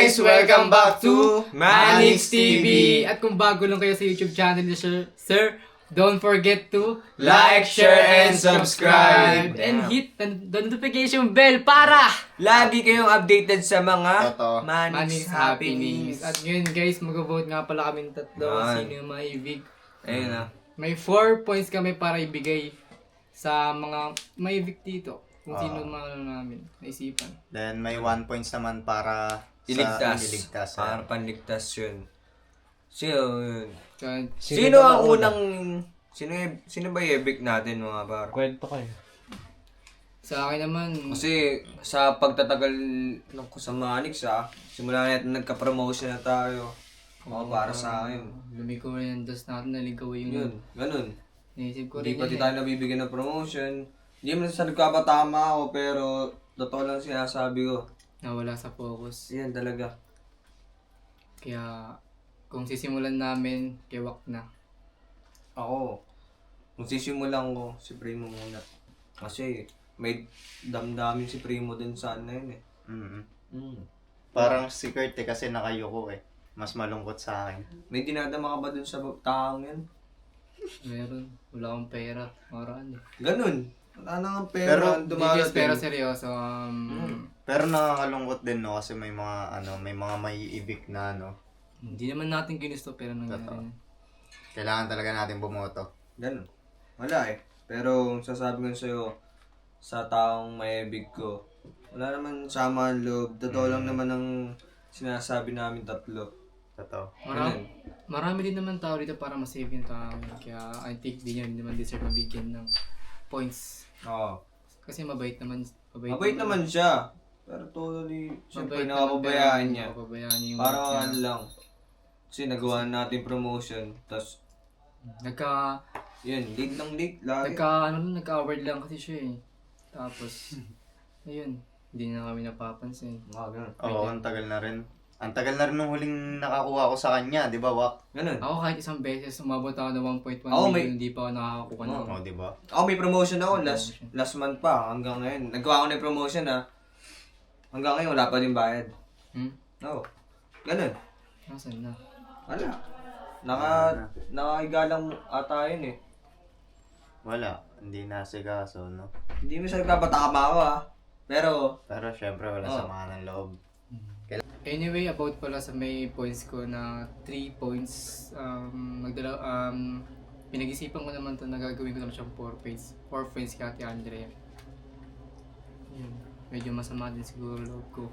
guys! Welcome back to Manix TV! At kung bago lang kayo sa YouTube channel ni Sir, don't forget to Like, share, and subscribe! and hit the notification bell para Lagi kayong updated sa mga Totoo. Manix happenings. At ngayon guys, mag-vote nga pala kami tatlo. Yan. Sino yung maibig? Ayun na. May 4 points kami para ibigay sa mga maibig dito. Kung sino mga namin naisipan. Then may 1 points naman para Iligtas. sa iligtas. Para panligtas yun. Sino yun? Kaya, Sino ang unang... Sino ba i-evict natin mga par? Kwento kayo. sa akin naman, Kasi sa pagtatagal ng ko sa Manix simula natin nagka-promotion na tayo. Mga para sa akin. lumiko rin yung dust natin, naligaw yung Yun, ganun. naisip ko Hindi rin pati yun tayo nabibigyan ng promotion. Hindi mo sa nagkakatama ako pero totoo lang sinasabi ko. nawala sa focus. Yan talaga. Kaya, kung sisimulan namin, kewak na. Ako, kung sisimulan ko, si Primo muna. Kasi may damdamin si Primo din sa ano yun eh. Parang si Kurt kasi nakayuko eh. Mas malungkot sa akin. May dinadama ka ba dun sa taong yan? Meron. Wala akong pera. Maraan eh. Ganun. Wala nang pera. Pero, Biggest, pero dumarating. seryoso. Pero nakakalungkot din no kasi may mga may mga maiibig na Hindi naman natin ginusto pero nangyari. Totoo. Kailangan talaga natin bumoto. Ganun. Wala eh. Pero sasabi ko sa'yo, sa taong maibig ko, wala naman sama ang loob. Totoo lang naman ang sinasabi namin tatlo. Totoo. Marami din naman tao dito para masave yung tao. Kaya I think di niya naman deserve mabigyan ng points. Oo. Kasi mabait naman. Mabait naman siya. Pero totally, siyempre Mabait naman, nakapabayaan pero niya. Nakapabayaan niya yung Parang work niya. ano lang. Kasi nagawa natin promotion. Tapos, yun, late ng late. Lagi. Nagka-award lang kasi siya eh. Tapos, ayun. Hindi na kami napapansin. Ganun. Oo, ang tagal na rin. Ang tagal na rin nung huling nakakuha ko sa kanya, di ba, Wak? Ganun. Ako kahit isang beses, umabot ako ng 1.1 Ako, million, hindi pa ako nakakakuha ng... Oo, di ba? Ako may promotion ako Promotion. last month pa hanggang ngayon. Nagawa ko na yung promotion hanggang ngayon wala pa din bayad. Oo. Ganun. Nasaan na? Wala. Nakahiga lang ata yun eh. Wala. Hindi nasikaso, no? Hindi mo siya nagpapatama ako Pero, Pero syempre wala samahan ng loob. Anyway, about pala sa may points ko na 3 points, pinag-isipan ko naman ito na gagawin ko naman siyang 4 points kay Ate Andrea. Yun. Medyo masama din siguro loob ko.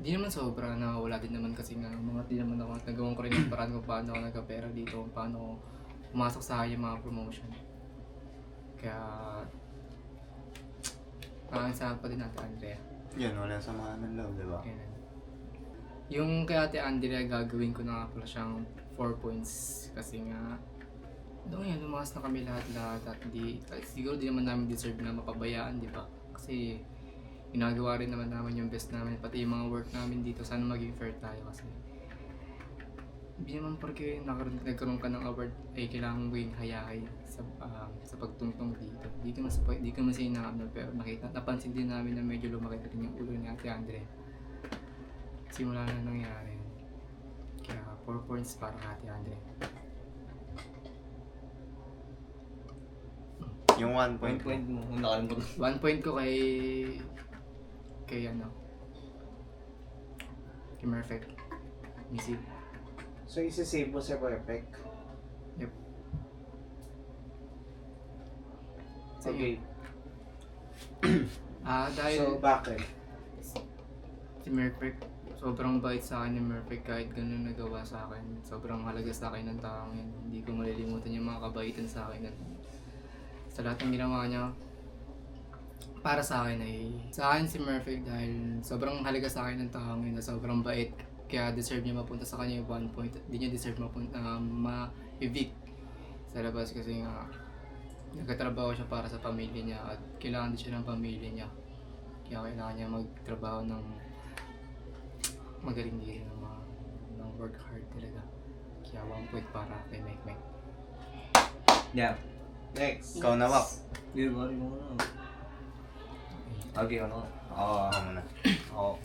Di naman sobra, wala din naman kasi nga mga di naman ako nagawang ko rin yung paraan kung paano ako nagka-pera dito, kung paano ako pumasok sa yung mga promotion. Kaya, parang saan pa din Ate Andrea. Yun, wala samahan ng loob, di ba? Ganun. Yung kay Ate Andrea, gagawin ko na nga pala siyang 4 points kasi nga doon yan, lumakas na kami lahat at siguro di naman namin deserve na mapabayaan, di ba? Kasi ginagawa rin naman namin yung best namin, pati yung mga work namin dito, sana maging fair tayo kasi hindi naman porque nagkaroon ka ng award ay kailangan maging hayahay sa pagtungtong dito. Di ko man sa inaano, pero napansin din namin na medyo lumaki na rin yung ulo ni Ate Andre. Simula na nangyari yun. Kaya 4 points para kay Ate Andre. Yung 1 point. point mo, kung nakalimutan. 1 point ko kay kay Merfect. Missy. So, isi-save mo si Perfect? Yep. Okay. Dahil So, bakit? si Merfect, sobrang bait sa akin ni Merfect kahit ganun nagawa sa akin. Sobrang halaga sa akin ng taong yun. Hindi ko malilimutan yung mga kabaitan sa akin. At sa lahat ng ginawa niya, para sa akin ay sa akin si Merfect dahil sobrang halaga sa akin ng taong yun na sobrang bait. Kaya deserve niya mapunta sa kanya yung 1 point. Hindi niya deserve mapunta ma-evict sa labas kasi nga nagkatrabaho siya para sa pamilya niya at kailangan din siya ng pamilya niya. Kaya kailangan niya magtrabaho ng magaling din ng work hard talaga. Kaya 1 point para kay Mike. Yeah. Next. Ikaw na, Wak. Hindi ba rin mo Okay, ano? Ako muna. Ako.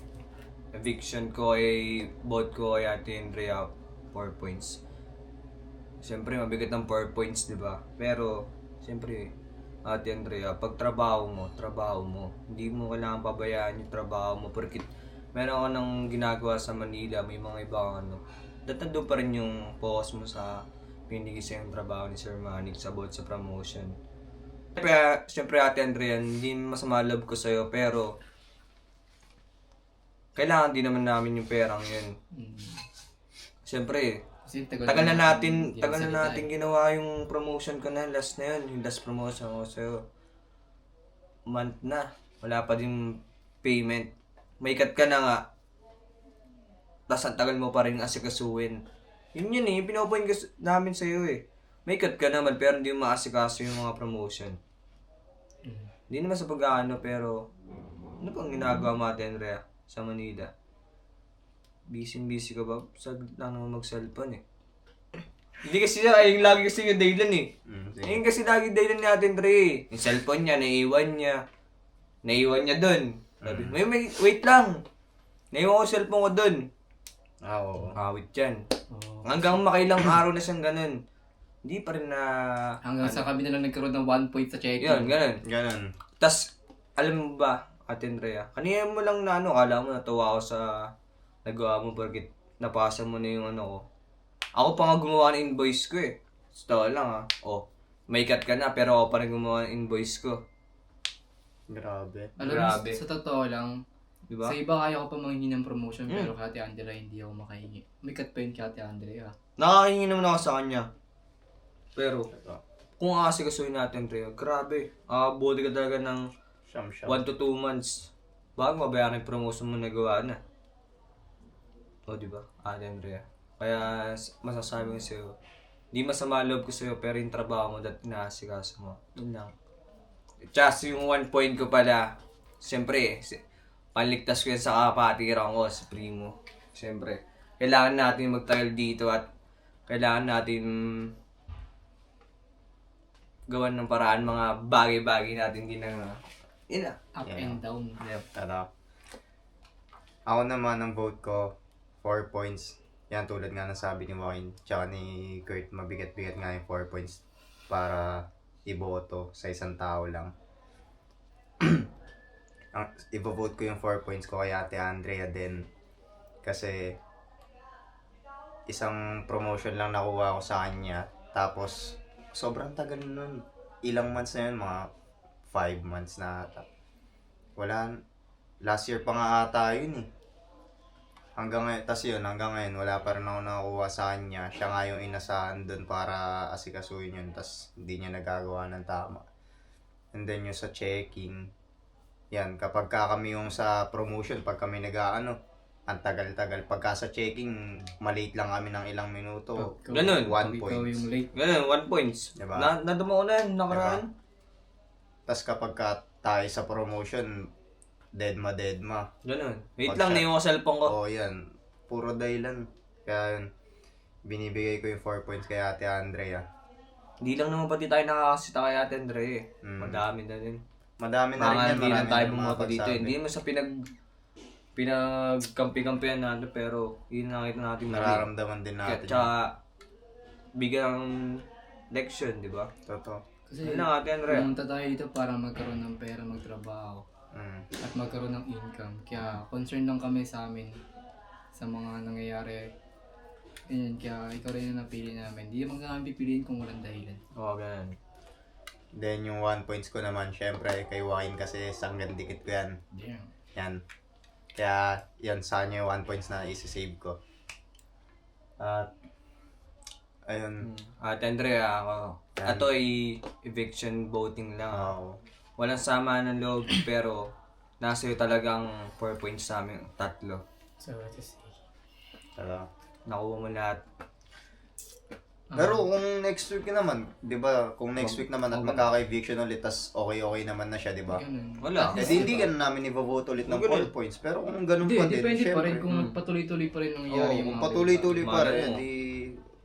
eviction ko ay vote ko kay Ate Andrea 4 points. Siyempre mabigat ng 4 points, di ba? Pero siyempre Ate Andrea, pag trabaho mo. Hindi mo kailangan pabayaan yung trabaho mo porque meron ka nang ginagawa sa Manila, may mga ibang doon pa rin yung focus mo sa pinigil sa yung trabaho ni Sir Manix about sa promotion. Siyempre Ate Andrea, hindi masama love ko sa'yo, pero kailangan din naman namin yung perang yun. Siyempre, Kasi tagal na natin eh. ginawa yung promotion ko na last na yun. Yung last promotion ko sa'yo. Month na. Wala pa din payment. May cut ka na nga. Tapos ang tagal mo pa rin asikasuhin. Yun yung pinopoint ko namin sa'yo eh. May cut ka naman pero hindi mo maasikaso yung mga promotion. Hindi naman sa pag-aano pero ano bang ginagawa mo Ate Andrea sa Manila? Busy ka ba? Saglit lang naman mag-cellphone eh. Hindi kasi siya, yung lagi kasi yung daylan eh. Ayun kasi lagi daylan ni Ate Andrea eh. Yung cellphone niya, naiwan niya dun. Sabi, wait lang. Naiwan ko yung cellphone ko dun. Oo. Awit yan. Hanggang makailang araw na siyang ganun. Hindi pa rin na... Hanggang sa kami na lang nagkaroon ng 1 point sa check-in. Yun, ganun. Ganon. Tas, alam mo ba, Ate Andrea, kanina mo lang na kala mo natuwa ako sa nagawa mo porque napasa mo na yung ko. Ako pa nga gumawa ng invoice ko eh. Sa lang may cut ka na pero ako pa rin gumawa ng invoice ko. Grabe. Alam mo, Grabe. sa totoo lang, Diba? sa iba kaya ko pa manghingi ng promotion pero kay Ate Andrea hindi ako makahingi. May cut pa yun kay Ate Andrea. Nakahingi naman ako sa kanya. Pero, kung aasikasuhin natin, Andrea, grabe. Buti ka talaga ng Siyam. 1 to 2 months bago mabayaran yung promotion mo nagawa na. O, diba? Ate Andrea. Kaya, masasabi ko sa'yo, di masama loob ko sa'yo, pero yung trabaho mo, dahil inaasikaso mo. Yun lang. Just yung 1 point ko pala, siyempre, panligtas ko yan sa kapatiran ko, sa primo. Siyempre, kailangan natin magtagal dito at kailangan natin gawan ng paraan mga bagay-bagay natin din na Up and down. Tara. Ako naman, ang vote ko, 4 points. Yan, tulad nga ng sabi ni Wayne, tsaka ni Kurt, mabigat-bigat nga yung 4 points para iboto sa isang tao lang. Ibo-vote ko yung 4 points ko kay Ate Andrea din. Kasi, isang promotion lang nakuha ko sa kanya. Tapos, sobrang tagal nun. Ilang months na yun, mga 5 months na ata. Last year pa nga ata yun eh. Hanggang ngayon, wala pa rin ako nakakuha sa kanya. Siya nga yung inasahan dun para asikasuhin yun, tas hindi niya nagagawa ng tama. And then yung sa checking, yan, kapag kami yung sa promotion, pag kami ang tagal-tagal. Pagka sa checking, malate lang kami ng ilang minuto. Ganun. 1 Ikaw point. yung late. Ganun, 1 points. Diba? Nadama ko na yun, nakaraan. Tapos kapag tayo sa promotion, dead ma. Ganun. Wait Pag lang, siya- naiwan ko cellphone ko. Oo, yan. Puro dahilan. Kaya yun, binibigay ko yung 4 points kay Ate Andrea. Hindi lang naman pati tayo nakakasita kay Ate Andre eh. Mm. Madami na din. Madami na rin yan. Hindi lang marami tayo na bumoto dito. makapagsabi. Hindi mo sa pinagkampi-kampihan natin pero yun nakita natin mali. Nararamdaman din natin. Tsaka bigyan ng leksyon, di ba? Totoo. Kasi Yun lang Ate Andre. pumunta tayo dito para magkaroon ng pera, magtrabaho. At magkaroon ng income. Kaya concern lang kami sa amin sa mga nangyayari. Ayun, kaya ikaw rin yung napili namin. Hindi naman namin pipiliin kung walang dahilan. Oo, ganun. Then yung 1 points ko naman, syempre kay Joaquin kasi sanggan dikit ko yan. Damn. Yan. Kaya yan sa kanya yung 1 points na isi-save ko. At ayun. Ate Andre, ako. Yan. Ito ay eviction voting lang. Oo. Walang sama ng loob pero nasa iyo talagang 4 points sa amin, 3. So, what to say? Tara. Nakuha mo lahat. Pero kung next week naman, 'di ba? Kung next week naman at Okay. magkaka-eviction ulit tas okay naman na siya, 'di ba? Ganun. Wala. Eh di hindi ganun namin i-vote ulit ng 4 points. Pero kung ganun Hindi, pa din, depende pa syempre. rin kung patuloy-tuloy pa rin Oo, nangyayari yung kung mga patuloy-tuloy pa Malay rin, mo. di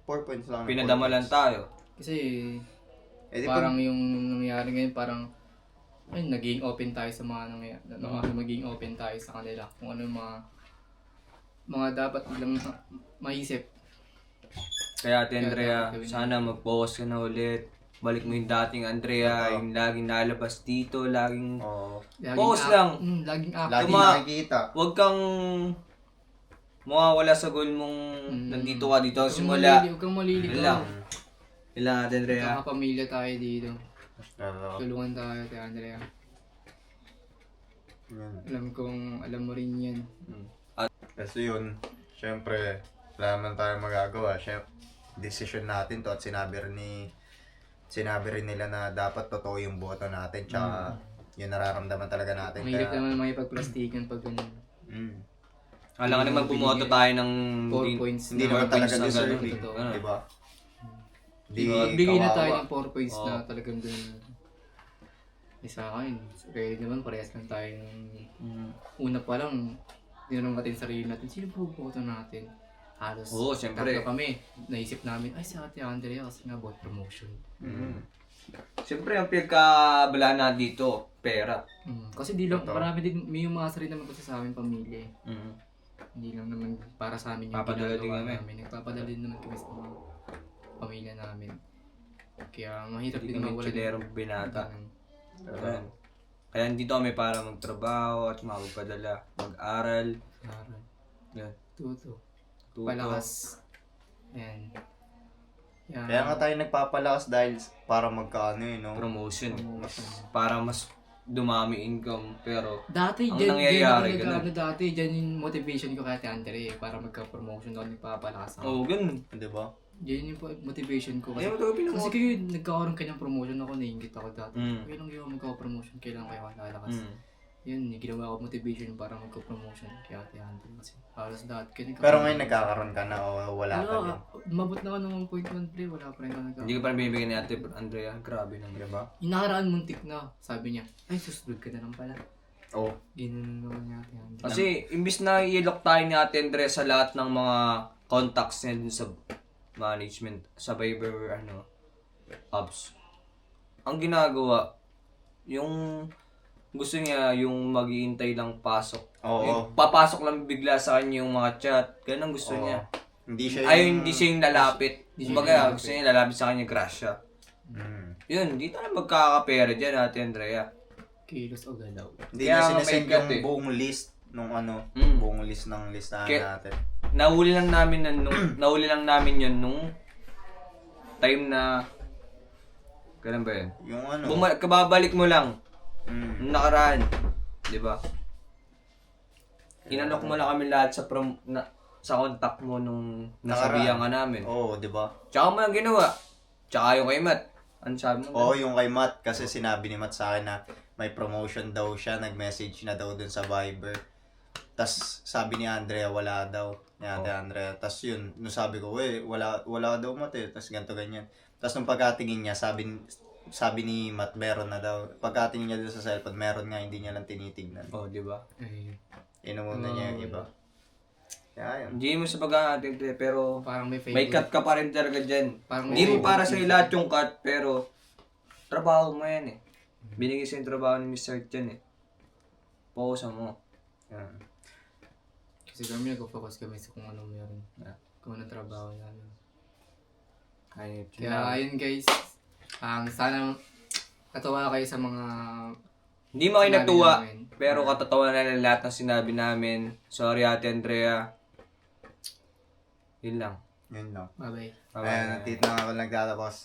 4 points lang. Pinadama 4 lang points. tayo. Kasi Eh di parang yung nangyayari ngayon parang naging open tayo sa mga nangyayari. Maging open tayo sa kanila kung ano yung mga mga dapat lang maisip. Kaya Ate Kaya Andrea, dapat gawin sana mag-pause ka na ulit. Balik mo yung dating Andrea, yung laging nalabas dito, laging... Oo. Pause lang. Laging active. Lagi Tuma- nakikita. Huwag kang mawawala sa goal mong nandito ka dito simula. Huwag kang maliligaw. Yun lang. Yun lang, Ate Andrea. Kakapamilya tayo dito. Oo. Tulungan tayo, Ate Andrea. Yan. Alam mo rin yan. Kasi yun, syempre, wala naman tayo magagawa. Syempre, decision natin to at sinabi rin nila na dapat totoo yung boto natin. Tsaka, yun nararamdaman talaga natin. Ang hirap naman makipagplastikan pag ganun. Alam ka naman bumoto tayo ng 4 points. Hindi naman talaga na deserving. ganun. Ano? Di ba? Di Bigay na tayo kawawa. ng 4 points na talagang dun. Isa akin. Kaya naman parehas lang tayo ng una pa lang. Tinanong natin sarili natin, sino po boto natin? Halos Oo, siyempre. tatlo kami. Naisip namin, ay si Ate Andrea kasi nga about promotion. Siyempre, ang pinagkabalaan na dito, pera. Kasi di lang, Totoo. marami din, may umasa rin naman kasi sa aming pamilya eh. Hindi lang naman para sa amin yung Papadala din ginagawa kami. namin. Nagpapadala din naman kami sa mga pamilya namin. Kaya mahirap Hindi din kami mawala chilerong binata. Ganun. Ayan. Kaya dito kami para magtrabaho at magpadala, mag-aral. Aral. Yan. Tuto. Tuto. Palakas. Yan. Yan. Kaya nga tayo nagpapalakas dahil para magkaano no? Promotion. Promotion. Para mas dumami income. Pero, Dati, ang dyan nangyayari, ako ganun. nag-ano dati, dyan yung motivation ko kay Ate Andre para magka-promotion ako, nagpapalakas ako. oh, ganun. Di ba? Yan yung motivation ko. Kasi, Ayaw talaga kasi pinamote. kayo nagkakaroon kayo ng promotion ako, naiingit ako dati. Mm. Kaya lang yung magka-promotion, kailangan kayo lalakas. Yun, yung ginawa ko motivation para magka-promotion kay Ate Andre. Kasi halos dati kayo Pero ngayon nagkakaroon ka na o wala ka din. Mabot na ka ng 1.1 play, wala pa rin ka nagkakaroon. Hindi ko pa binibigyan ni Ate Andrea. Grabe naman. Di ba? Yung nakaraan muntik na, sabi niya, ay susunod ka na lang pala. Oo. Ganun naman niya Ate Andre. Kasi, imbis na i-lock tayo ni Ate Andrea sa lahat ng mga contacts niya dun sa management, sa Viber, apps. Ang ginagawa, yung gusto niya yung mag-iintay lang pasok. Oo. Yung papasok lang bigla sa kanya yung mga chat. Ganun gusto Oo. niya. Hindi siya Ay, hindi siya yung lalapit. Hindi siya Kumbaga, yung gusto niya lalapit sa kanya, crush siya. Yun, di tayo magkakapera dyan, Ate Andrea. Kilos o galaw. Hindi Kaya niya nga sinesend may cut yung eh. buong list nung buong list ng listahan Kaya- natin. Nahuli lang namin yun nung time na kailan ba yun? Yung Kababalik mo lang Mm. nung nakaraan, 'di ba? Inanok mo lang kami lahat sa contact mo nung nasabihan ka namin. Oo, di ba? Tsaka mo lang ginawa. Tsaka yung kay Matt. Ano sabi mo? Oo, yung kay Matt. Kasi sinabi ni Matt sa akin na may promotion daw siya. Nag-message na daw dun sa Viber. Tas sabi ni Andrea, wala daw. Ni Ate Andrea. Tas yun, nung sabi ko, wala daw Matt eh. Tas ganito ganyan. Tas nung pagkatingin niya, sabi ni Matt, meron na daw. Pagkatingin niya doon sa cellphone, meron nga, hindi niya lang tinitignan. Oh, 'di ba? Ay, Inumuna niya yung iba. Kaya yun. Hindi mo sa pag-aatin, pero parang may may favorite. cut ka pa rin talaga dyan. Parang Hindi mo may para sa lahat yung cut, pero trabaho mo yan eh. Binigay sa yung trabaho ni Mr. Chan eh. Focus mo. Yan. Kasi kami nag-focus kami sa kung ano meron. Yeah. Kung anong trabaho namin. Ayun. Kaya ayun guys, sana katawa kayo sa mga Hindi mo kayo sinabi natuwa, namin. pero katatawa na lang lahat ng sinabi namin. Sorry Ate Andrea. Yun lang. Yun lang. Bye-bye. Bye-bye. Ayan, dito na ako nagtatapos.